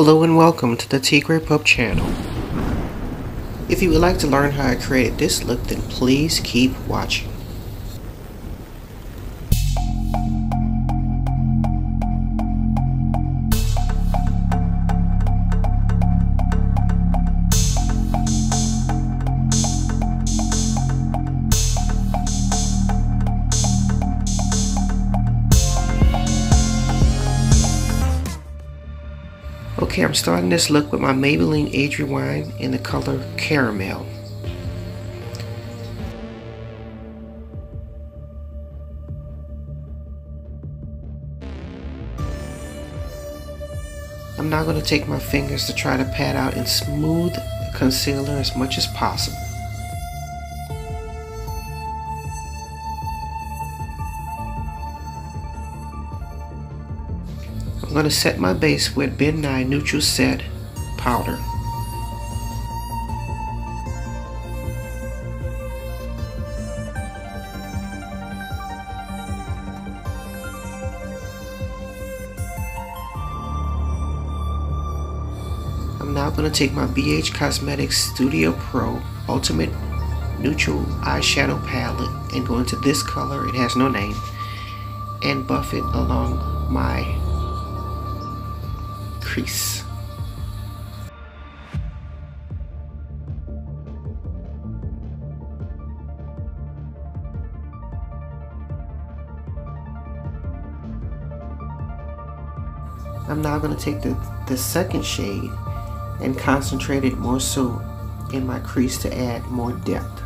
Hello and welcome to the Tigrepup channel. If you would like to learn how I created this look, then please keep watching. Okay, I'm starting this look with my Maybelline Age Rewind in the color Caramel. I'm now going to take my fingers to try to pat out and smooth the concealer as much as possible. I'm going to set my base with Ben Nye Neutral Set Powder. I'm now going to take my BH Cosmetics Studio Pro Ultimate Neutral Eyeshadow Palette and go into this color, it has no name, and buff it along my crease. I'm now going to take the second shade and concentrate it more so in my crease to add more depth.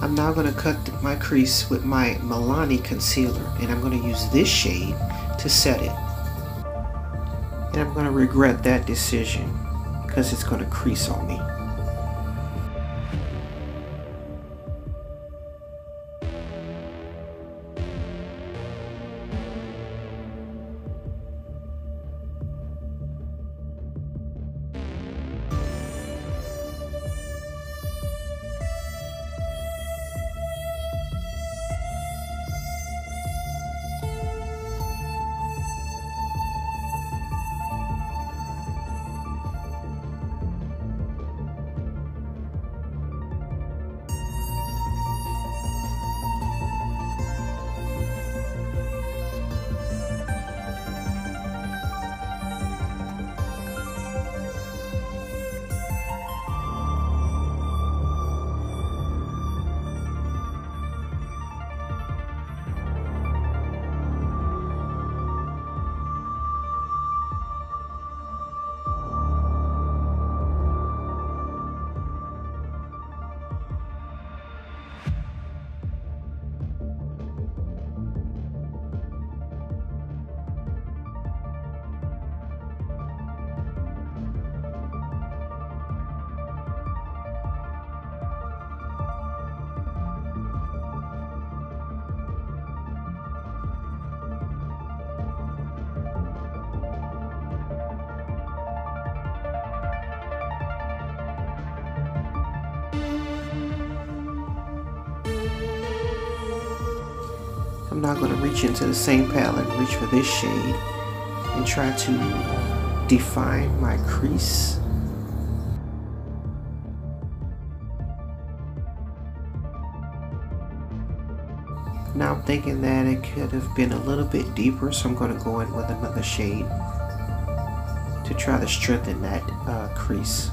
I'm now going to cut my crease with my Milani concealer, and I'm going to use this shade to set it. And I'm going to regret that decision because it's going to crease on me. I'm now going to reach into the same palette and reach for this shade and try to define my crease. Now I'm thinking that it could have been a little bit deeper, so I'm going to go in with another shade to try to strengthen that crease.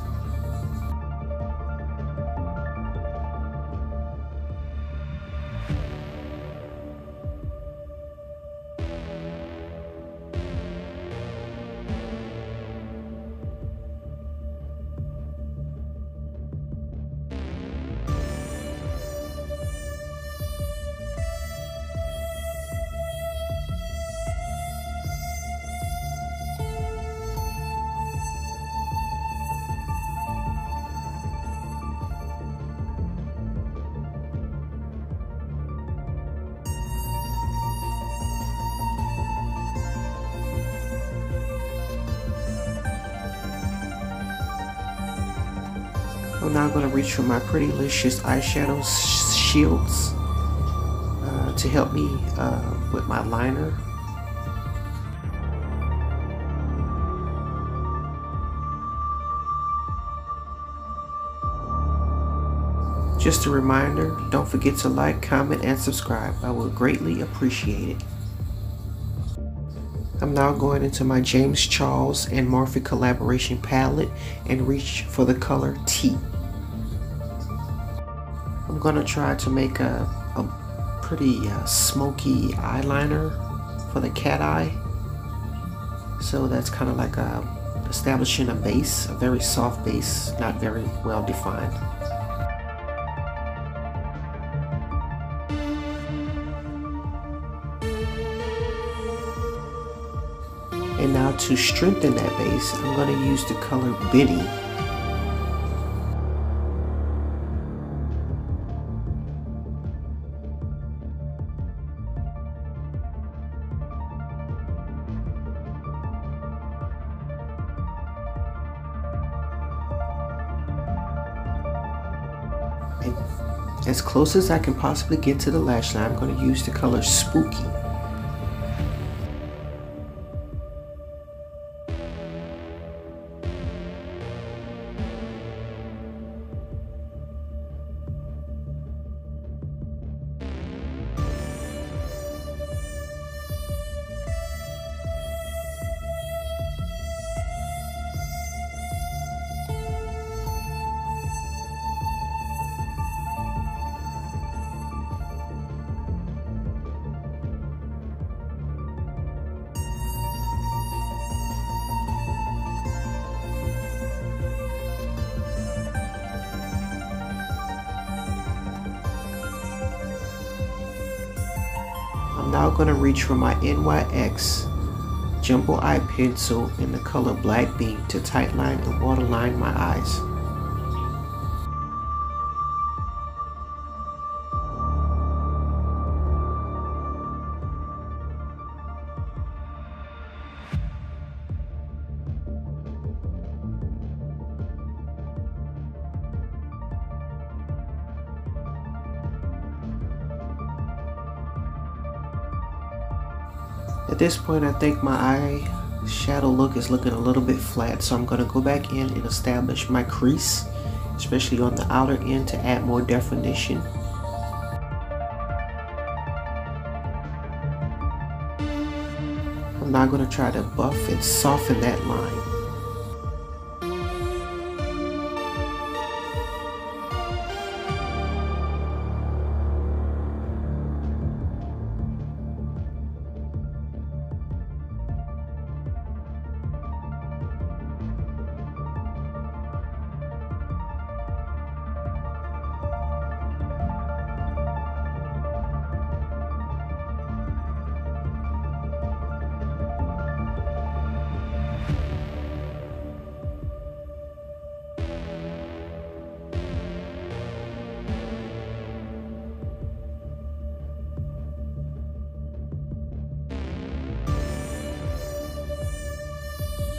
I'm now going to reach for my Pretty Licious eyeshadow shields to help me with my liner. Just a reminder, don't forget to like, comment, and subscribe. I would greatly appreciate it. I'm now going into my James Charles and Morphe collaboration palette and reach for the color T. I'm going to try to make a pretty smoky eyeliner for the cat eye. So that's kind of like establishing a base, a very soft base, not very well defined. And now to strengthen that base, I'm going to use the color Benny. And as close as I can possibly get to the lash line, I'm going to use the color Spooky. I'm now going to reach for my NYX Jumbo Eye Pencil in the color Black Bean to tightline and waterline my eyes. At this point, I think my eye shadow look is looking a little bit flat, so I'm going to go back in and establish my crease, especially on the outer end, to add more definition. I'm now going to try to buff and soften that line.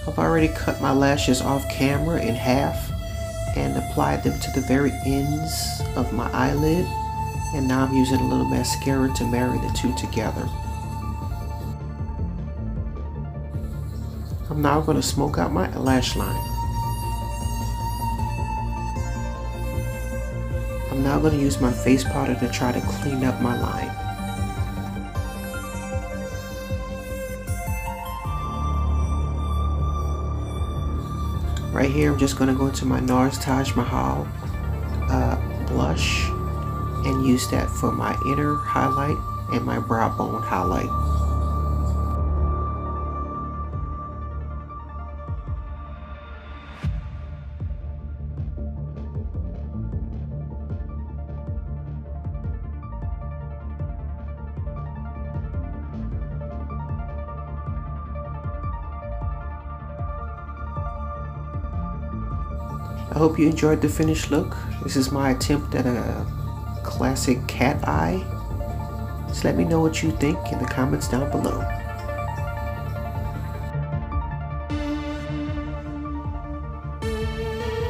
I've already cut my lashes off camera in half and applied them to the very ends of my eyelid, and now I'm using a little mascara to marry the two together. I'm now going to smoke out my lash line. I'm now going to use my face powder to try to clean up my line. Right here, I'm just going to go into my NARS Taj Mahal blush and use that for my inner highlight and my brow bone highlight. I hope you enjoyed the finished look. This is my attempt at a classic cat eye. Just let me know what you think in the comments down below.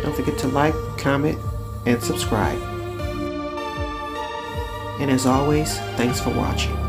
Don't forget to like, comment, and subscribe. And as always, thanks for watching.